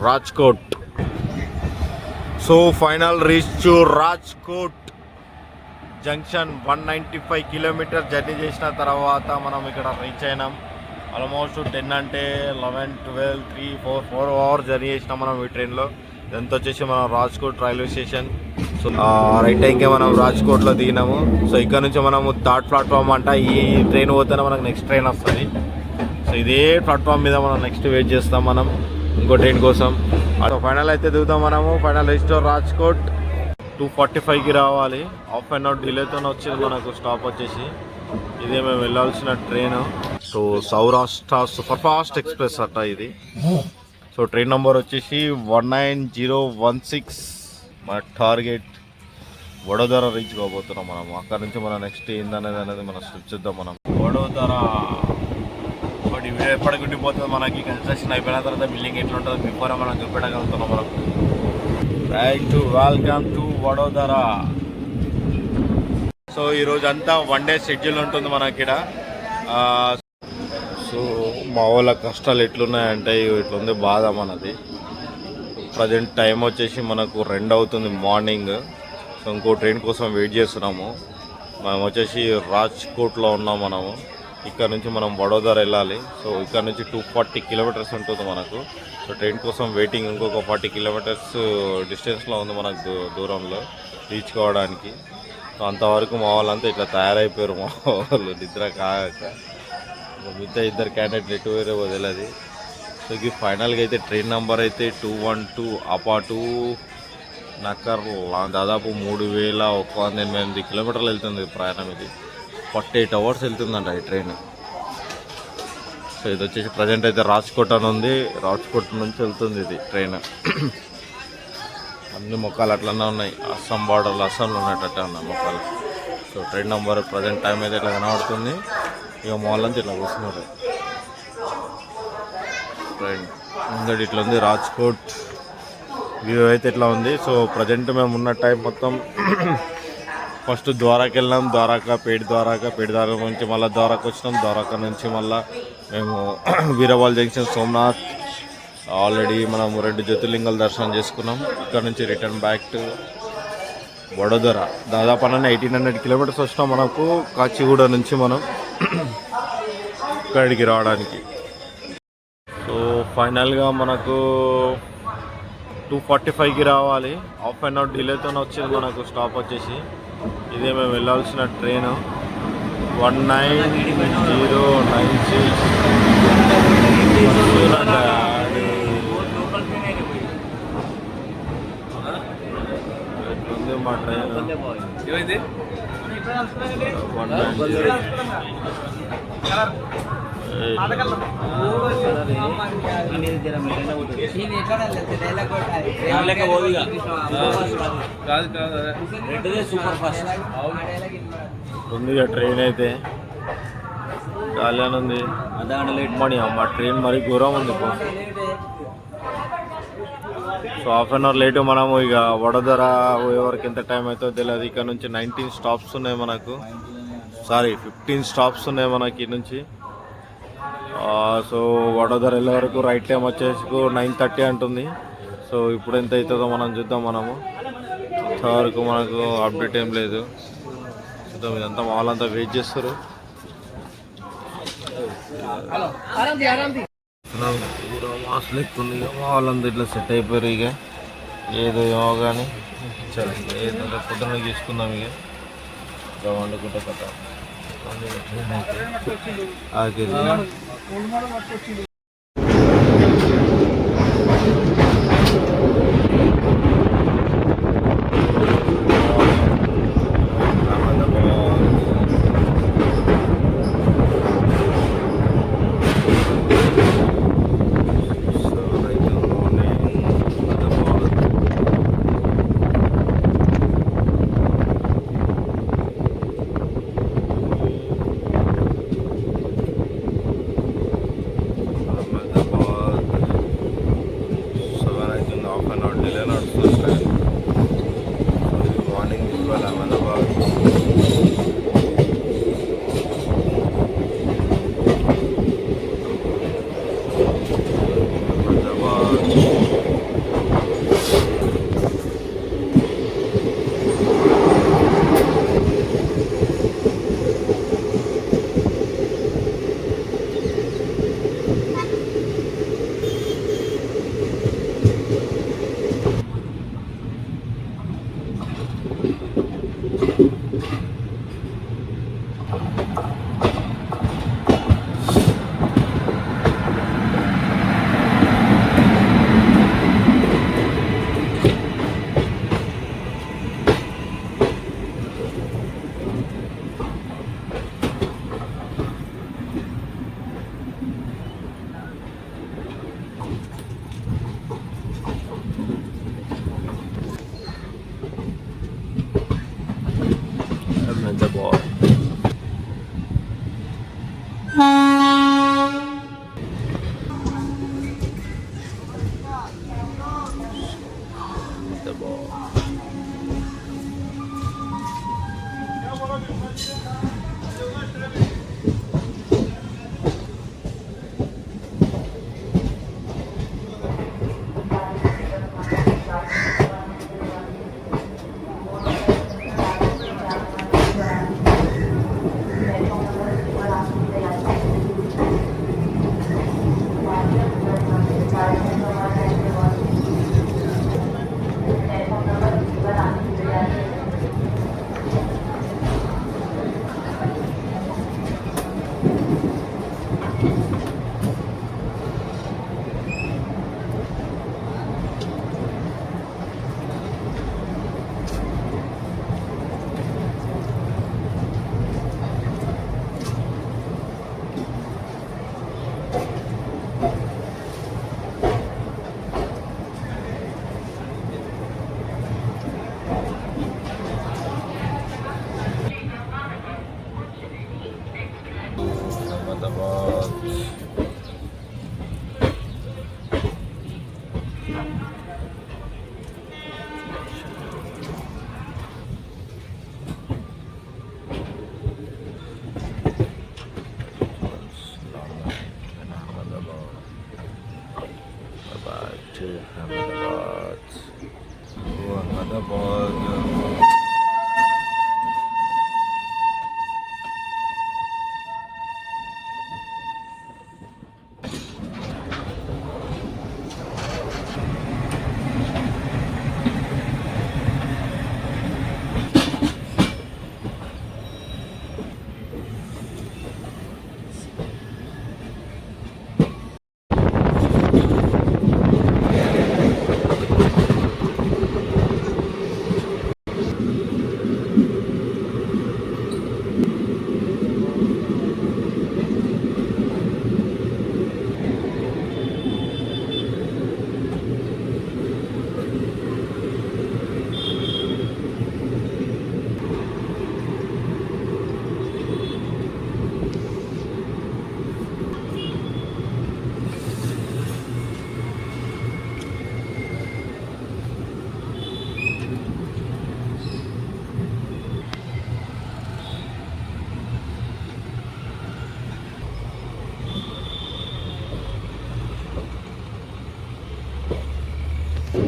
Rajkot. So final reach to Rajkot junction. 195 kilometre journey చేసిన తర్వాత మనం ఇక్కడ రీచ్ అయినాం. ఆల్మోస్ట్ 10 అంటే 11, 12, 3, 4 అవర్స్ జర్నీ చేసినాం మనం ఈ ట్రైన్లో. ఇదంతా వచ్చేసి మనం Rajkot railway station. So right టైంకే మనం రాజ్కోట్లో దిగినాము. సో ఇక్కడ నుంచి మనము థర్డ్ ప్లాట్ఫామ్ అంట. ఈ ట్రైన్ పోతేనే మనకు నెక్స్ట్ ట్రైన్ వస్తుంది. సో ఇదే ప్లాట్ఫామ్ మీద మనం నెక్స్ట్ వెయిట్ చేస్తాం మనం ఇంకో ట్రైన్ కోసం. ఫైనల్ అయితే దిగుతాం మనము. ఫైనల్ రిజిస్టర్ రాజ్కోట్ 2:45కి రావాలి. హాఫ్ అన్ అవర్ డిలేతో వచ్చింది మనకు స్టాప్ వచ్చేసి. ఇదే మేము వెళ్ళాల్సిన train. So Saurashtra super fast express అట్ట ఇది. సో ట్రైన్ నెంబర్ వచ్చేసి 19016. మన టార్గెట్ వడోదర రీచ్ కాబోతున్నాం మనం. అక్కడ నుంచి మన నెక్స్ట్ ఏందనేది మనం చూద్దాం మనం. వడోదర ఒకటి వీడియో ఎప్పటికి ఉండిపోతుంది మనకి. కన్స్ట్రక్షన్ అయిపోయిన తర్వాత బిల్డింగ్ ఎట్లా ఉంటుందో బిఫోర్ మనం చూపెట్టగలుగుతున్నాం మనం. Right, welcome to Vadodara. So ఈరోజు అంతా 1 డే షెడ్యూల్ ఉంటుంది మనకి ఇక్కడ. సో మా వాళ్ళ కష్టాలు ఎట్లున్నాయంటే ఇట్లుంది బాధ మనది. ప్రజెంట్ టైం వచ్చేసి మనకు 2 అవుతుంది మార్నింగ్. సో ఇంకో ట్రైన్ కోసం వెయిట్ చేస్తున్నాము. మనం వచ్చేసి రాజ్కోట్లో ఉన్నాం మనము. ఇక్కడ నుంచి మనం వడోదర వెళ్ళాలి. సో ఇక్కడ నుంచి 240 కిలోమీటర్స్ ఉంటుంది మనకు. సో ట్రైన్ కోసం వెయిటింగ్. ఇంకొక 40 కిలోమీటర్స్ డిస్టెన్స్లో ఉంది మనకు దూరంలో రీచ్ కావడానికి. సో అంతవరకు మా వాళ్ళంతా ఇట్లా తయారైపోయారు. మా వాళ్ళు నిద్ర కాక మిగతా 2 క్యాండిడేట్లు ఎటు వేరే వదిలేదు. సో ఇది ఫైనల్గా అయితే ట్రైన్ నెంబర్ అయితే 212 అపా టు నక్కర్. దాదాపు 3188 కిలోమీటర్లు వెళ్తుంది ప్రయాణం. ఇది 48 అవర్స్ వెళ్తుందంట ఈ ట్రైన్. సో ఇది వచ్చేసి ప్రజెంట్ అయితే రాజ్కోట్ అని ఉంది. రాజ్కోట్ నుంచి వెళ్తుంది ఇది ట్రైన్. అన్ని మొక్కలు అట్లనే ఉన్నాయి. అస్సాం బార్డర్లు అస్సాంలో ఉన్నట్టు ఉన్నాయి మొక్కలు. So train number present time అయితే ఇట్లా కనబడుతుంది. ఇక వాళ్ళంతా ఇట్లా కూర్చున్నారు. ట్రైన్ ముందడి ఇట్లా ఉంది రాజ్కోట్ వ్యూ అయితే ఇట్లా ఉంది. సో ప్రజెంట్ మేము ఉన్న టైం మొత్తం ఫస్ట్ ద్వారాకి వెళ్ళాం. పేట ద్వారకా నుంచి మళ్ళీ ద్వారకా వచ్చినాం. ద్వారకా నుంచి మళ్ళీ మేము వీరవాల్ జంక్షన్ సోమనాథ్ ఆల్రెడీ మనం 2 జ్యోతిర్లింగాల దర్శనం చేసుకున్నాం. ఇక్కడ నుంచి రిటర్న్ బ్యాక్ టు వడోదర. దాదాపు 1800 కిలోమీటర్స్ వచ్చినాం మనకు కాచిగూడ నుంచి మనం ఇక్కడికి రావడానికి. సో ఫైనల్గా మనకు 2:45కి రావాలి. హాఫ్ అన్ అవర్ డిలేతో వచ్చింది మనకు స్టాప్ వచ్చేసి. ఇదే మేము వెళ్ళాల్సిన ట్రైన్ 19096. మా ట్రైన్ 190. ఉంది ట్రైన్ అయితే ఖాళీ ఉంది. మనీ అమ్మ ట్రైన్ మరి ఘోరం ఉంది. So half an hour late మనము ఇక వడోదర పోయేవరకు ఎంత టైం అవుతుందో తెలియదు. ఇక్కడ నుంచి 19 స్టాప్స్ ఉన్నాయి మనకు. 15 స్టాప్స్ ఉన్నాయి మనకి నుంచి. సో వడోదర వెళ్ళే వరకు రైట్ టైం వచ్చేసి 9:30 అంటుంది. సో ఇప్పుడు ఎంత అవుతుందో మనం చూద్దాం. మనము ఇంతవరకు మనకు అప్డేట్ ఏం లేదు. చూద్దాం. ఇదంతా వాళ్ళంతా వెయిట్ చేస్తారు. మాస్లు ఎక్కువ వాళ్ళంతా ఇట్లా సెట్ అయిపోయారు. ఇక ఏదో ఏమో కానీ సరే ఏదంటే పొద్దున్న తీసుకుందాం. ఇక వండుకుంటే కథ ఆకేది.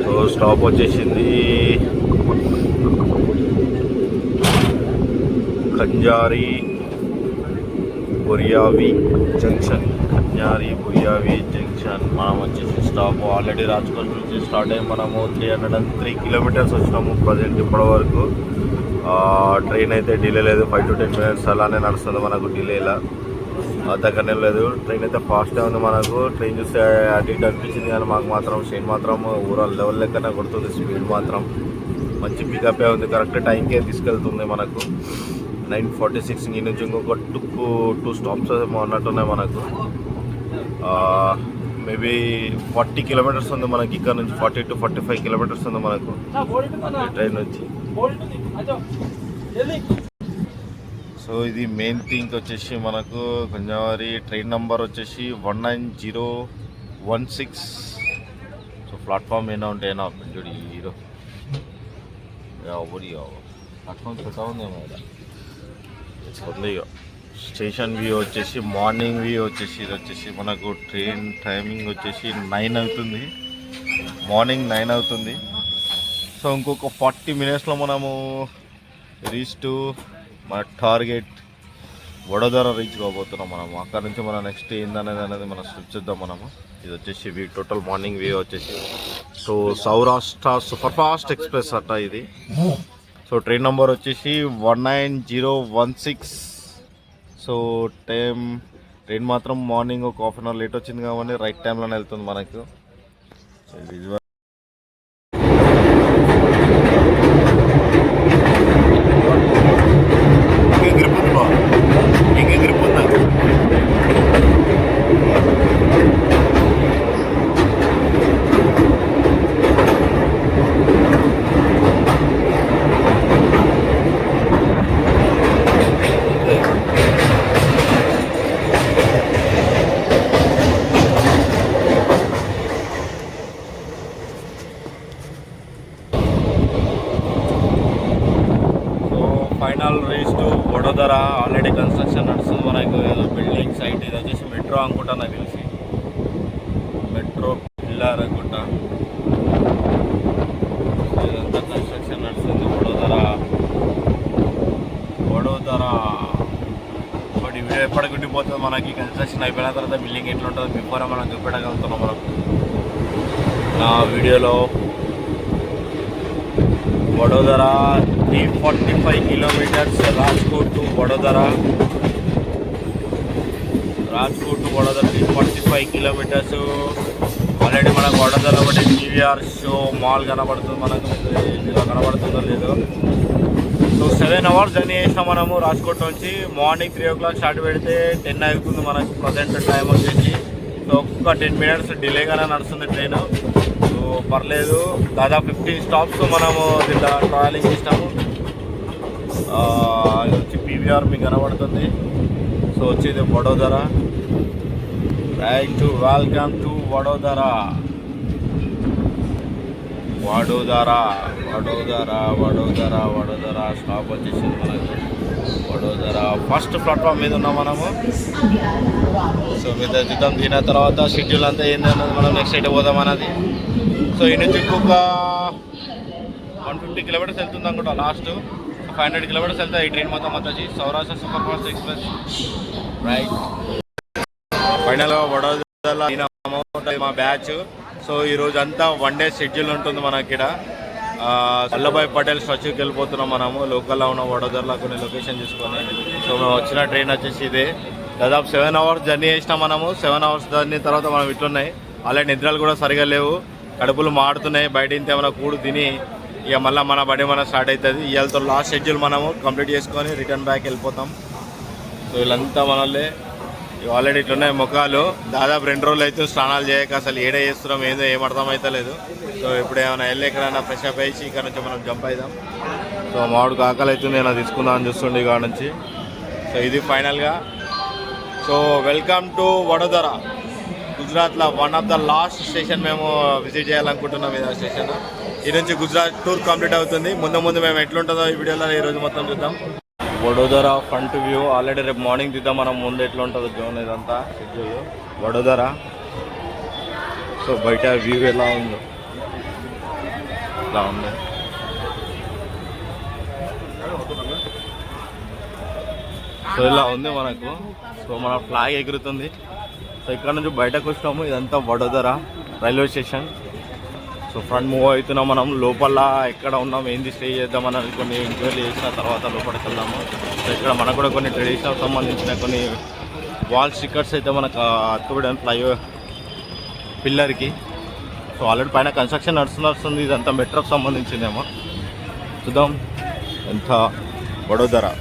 సో స్టాప్ వచ్చేసింది కంజారి బొరియావి జంక్షన్. మనం వచ్చేసి స్టాప్ ఆల్రెడీ రాజ్కోట్ నుంచి స్టార్ట్ అయ్యి మనము 303 కిలోమీటర్స్ వచ్చినాము ప్రజెంట్ ఇప్పటి వరకు. ట్రైన్ అయితే డిలే లేదు, 5 to 10 minutes అలానే నడుస్తుంది మనకు, డిలేలా దగ్గరనే లేదు. ట్రైన్ అయితే ఫాస్ట్గా ఉంది మనకు. ట్రైన్ చూస్తే అటు ఇటు అనిపించింది కానీ మాకు మాత్రం ట్రైన్ మాత్రం ఊరాల లెవెల్ లెక్కనే కొడుతుంది. స్పీడ్ మాత్రం మంచి పికపే ఉంది, కరెక్ట్ టైంకే తీసుకెళ్తుంది మనకు. 9:46 ఈ నుంచి ఇంకొక 2 stops అన్నట్టున్నాయి మనకు. మేబీ 40 కిలోమీటర్స్ ఉంది మనకి ఇక్కడ నుంచి, 40 to 45 కిలోమీటర్స్ ఉంది మనకు ట్రైన్ నుంచి. సో ఇది మెయిన్ థింగ్ వచ్చేసి మనకు కంజావారి ట్రైన్ నెంబర్ వచ్చేసి 19016. సో ప్లాట్ఫామ్ ఏమైనా ఉంటాయినా చూడు హీరో ప్లాట్ఫామ్ పెట్టా ఉందేమో ఉంది. స్టేషన్ వ్యూ వచ్చేసి మార్నింగ్ వ్యూ వచ్చేసి ఇది వచ్చేసి మనకు ట్రైన్ టైమింగ్ వచ్చేసి 9 అవుతుంది, మార్నింగ్ 9 అవుతుంది. సో ఇంకొక 40 minutesలో మనము రీచ్ టు మన టార్గెట్ వడోదర రీచ్ కాబోతున్నాం మనము. అక్కడ నుంచి మన నెక్స్ట్ ఏందనేది మనం స్విచ్ చేద్దాం మనము. ఇది వచ్చేసి వ్యూ, టోటల్ మార్నింగ్ వ్యూ వచ్చేసి. So Saurashtra super fast express అట్ట ఇది. సో ట్రైన్ నెంబర్ వచ్చేసి 19016. సో ట్రైన్ మాత్రం మార్నింగ్ ఒక హాఫ్ అన్ అవర్ లేట్ వచ్చింది కాబట్టి రైట్ టైంలోనే వెళ్తుంది మనకు. Final reach to Vadodara. Already construction నడుస్తుంది మనకు ఏదో బిల్డింగ్ సైట్. ఇది వచ్చేసి మెట్రో అనుకుంటా నాకు తెలిసి, మెట్రో పిల్లర్ అనుకుంటా. ఇదంతా కన్స్ట్రక్షన్ నడుస్తుంది వడోదరా. ఒకటి వీడియో ఎప్పటికి ఉండిపోతుంది మనకి. కన్స్ట్రక్షన్ అయిపోయిన తర్వాత బిల్డింగ్ ఎట్లా ఉంటుందో బిఫోర్ మనం చూపెట్టగలుగుతున్నాం మనం నా వీడియోలో. Vadodara 345 kilometres Rajkot to Vadodara. Rajkot to Vadodara 345 kilometres. Already మనకు వడోదరా ఒకటి పీవీఆర్ షో మాల్ కనబడుతుంది మనకు. ఇలా కనబడుతుందో లేదో. సో 7 hours జర్నీ చేసినాం మనము రాజ్కోట్ నుంచి. మార్నింగ్ 3 o'clock స్టార్ట్ పెడితే 10 అవుతుంది మనకు ప్రజెంట్ టైం వచ్చేసి. సో ఒక్క 10 minutes డిలేగానే నడుస్తుంది ట్రైన్. సో పర్లేదు. దాదాపు 15 stops మనము దీంట్లో ట్రావెలింగ్ చేసినాము. ఇది వచ్చి పీవీఆర్ మీకు కనబడుతుంది. సో వచ్చేది Vadodara. Right to welcome to Vadodara. Vadodara stop వచ్చేసింది మనకు. వడోదరా ఫస్ట్ ప్లాట్ఫామ్ మీద ఉన్నాం మనము. సో మీద దిద్దాం. తిన తర్వాత షెడ్యూల్ అంతా ఏంటన్నది మనం నెక్స్ట్ అయితే పోదాం అన్నది. సో ఈ నుంచి ఇంకొక 150 kilometers వెళ్తుంది అనుకుంటా. లాస్ట్ 500 kilometers వెళ్తాయి ఈ ట్రైన్ మొత్తం వచ్చి. Saurashtra super fast express. Right ఫైనల్గా వడోదరా మా బ్యాచ్. సో ఈరోజు అంతా 1 day షెడ్యూల్ ఉంటుంది మనకి ఇక్కడ. వల్లభాయ్ పటేల్ స్టాచ్యూకి వెళ్ళిపోతున్నాం మనము. లోకల్లో ఉన్న వడోదరలో కొన్ని లొకేషన్ చూసుకొని. సో మేము వచ్చిన ట్రైన్ వచ్చేసి ఇదే. దాదాపు 7 hours జర్నీ చేసినాం మనము. 7 hours జర్నీ తర్వాత మనం ఇట్లున్నాయి. ఆల్రెడీ నిద్రలు కూడా సరిగా లేవు, కడుపులు మాడుతున్నాయి. బయట ఇంత ఏమైనా కూడు తిని ఇక మళ్ళీ మన బడి మన స్టార్ట్ అవుతుంది. ఇవాళతో లాస్ట్ షెడ్యూల్ మనము కంప్లీట్ చేసుకొని రిటర్న్ బ్యాక్ వెళ్ళిపోతాం. సో వీళ్ళంతా మనల్ని ఆల్రెడీ ఇట్లున్నాయి ముఖాలు. దాదాపు 2 రోజులు అయితే స్నానాలు చేయక అసలు ఏడే చేస్తున్నాం ఏదో ఏం అర్థం అయితే లేదు. సో ఇప్పుడు ఏమైనా వెళ్ళి ఎక్కడైనా ఫ్రెష్ అప్ అయ్యి ఇక్కడ నుంచి మనం జంప్ అవుదాం. సో మామిడికి ఆకలి అవుతుంది, నేను తీసుకుందామని చూస్తుండే ఇక్కడ నుంచి. సో ఇది ఫైనల్గా. So welcome to Vadodara. గుజరాత్లో one of the last station మేము విజిట్ చేయాలనుకుంటున్నాం. ఇది స్టేషన్. ఈ నుంచి గుజరాత్ టూర్ కంప్లీట్ అవుతుంది. ముందు మేము ఎట్లుంటుందో ఈ వీడియోలో ఈరోజు మొత్తం చూద్దాం. వడోదరా ఫ్రంట్ వ్యూ ఆల్రెడీ రేపు మార్నింగ్ తీద్దాం మనం. ముందు ఎట్లా ఉంటుందో జోన్ ఇదంతా షెడ్యూల్ వడోదరా. సో బయట వ్యూ ఎలా ఉందో ఇలా ఉంది. సో ఇలా ఉంది మనకు. సో మన ఫ్లాగ్ ఎగురుతుంది. సో ఇక్కడ నుంచి బయటకు వచ్చినాము. ఇదంతా Vadodara railway station. So front move అవుతున్నాం మనం. లోపల ఎక్కడ ఉన్నాం ఏంది స్టే చేద్దామని కొన్ని ఎంక్వైరీ చేసిన తర్వాత లోపలికి వెళ్దాము. సో ఇక్కడ మనకు కూడా కొన్ని ట్రెడిషనల్ సంబంధించిన కొన్ని వాల్ స్టిక్కర్స్ అయితే మనకు అతుకోవడానికి ఫ్లైఓవర్ పిల్లర్కి. సో ఆల్రెడీ పైన కన్స్ట్రక్షన్ నడుస్తుంది. ఇదంతా మెట్రోకి సంబంధించిందేమో. చూద్దాం ఎంత వడోదరా.